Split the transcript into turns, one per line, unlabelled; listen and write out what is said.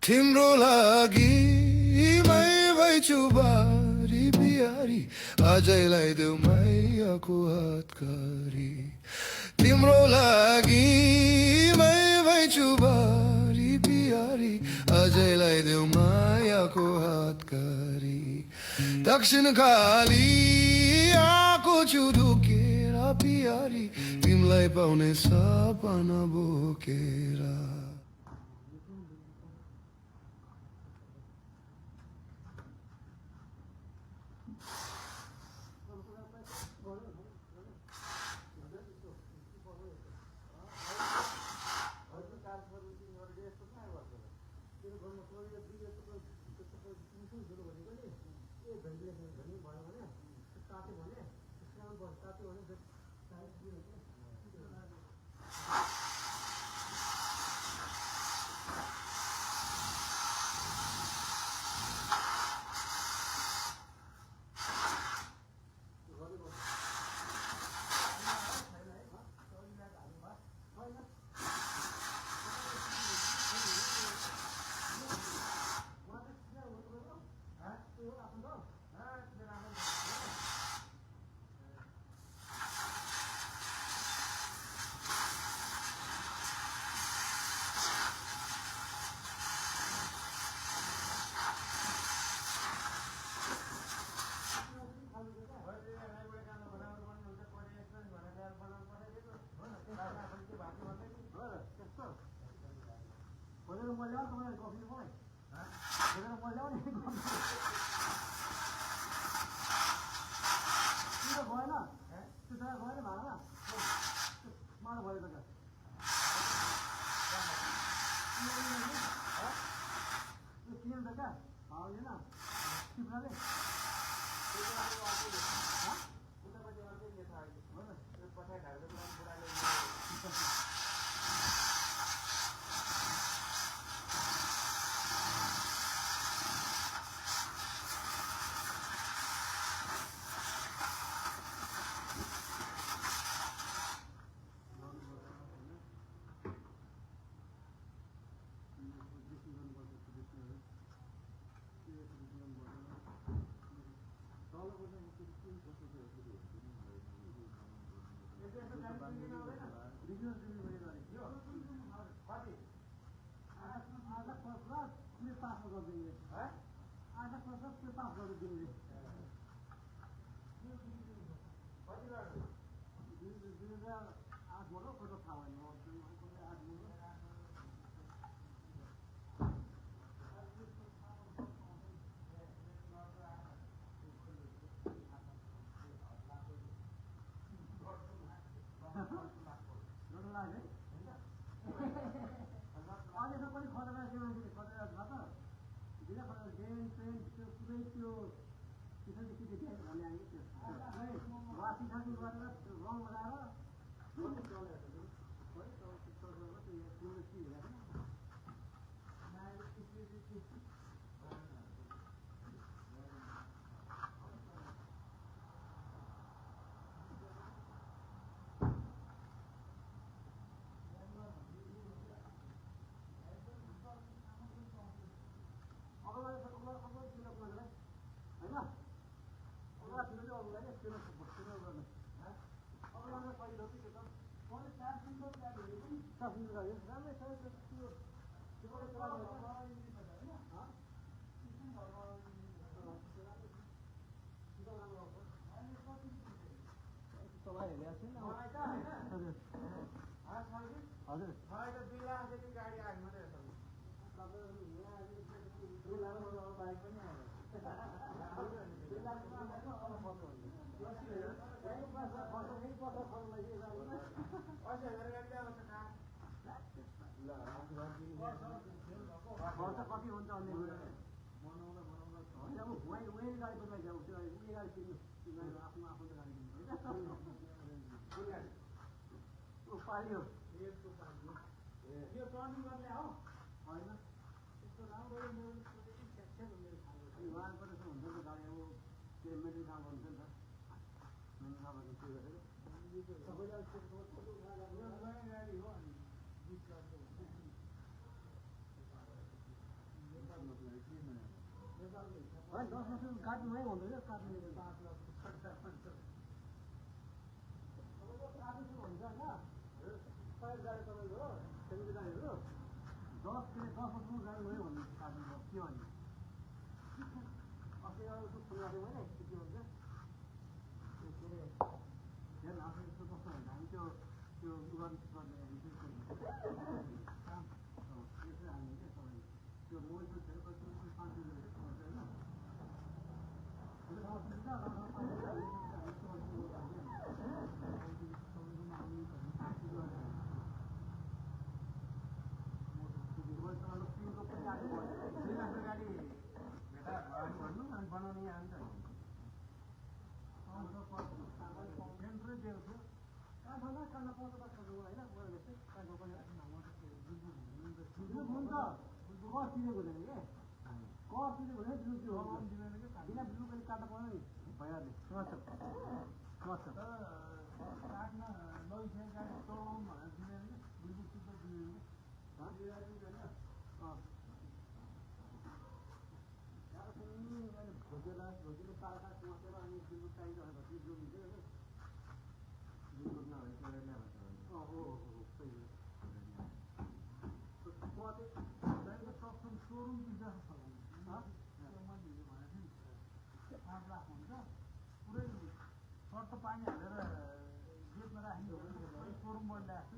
तिम्रो लागि मै भइछु बारी बिहारी अझैलाई देऊ मायाको हातकारी तिम्रो लागि मै भइछु बारी बिहारी अझैलाई देऊ मायाको हातकारी दक्षिण खाली आएको छु धुकेर बिहारी तिमीलाई पाउने सपना बोकेर
होइन 10 वर्ष काट्नुमै भन्दैन काट्नु काट्नु हुन्छ होइन पहिलो गाडी तपाईँको हो सेकेन्ड गाडी हो 10 वर्षको गाडी भयो भन्नु काट्नु के भन्ने अस्ति एउटा फोन गरेको मैले के भन्छ के अरे हेर्न आफै यस्तो कस्तो हुन्छ हामी त्यो उगान गर्ने काम यसै हामी क्या तपाईँ त्यो मोबाइल धेरै पछि 5 होइन गाडी भन्नु अनि बनाउने आन्छ सेन्ट्रै दिएको थियो काठमाडौँ काट्न पाउँछ होइन काठमा पनि हुन्छ कस दिएको हुँदैन कि कस दिएको हुँदैन बिना बिजु पनि काट्न पाउँदैन नि भइहाल्ने काट्न लगिसकेको गाडी चलाउनु भनेर दिँदैन कि बिल्कुल शुद्ध दिँदैन भोजेले पाल्का बसेर अनि बिल्कुल चाहिन्छ भनेपछि जोडिन्छ सोरुम बिजनेस मैले भनेको थिएँ 5 लाख हुन्छ पुरै सर्ट पानी हालेर गेटमा राख्ने हो भने सोरुम बढी लाग्छ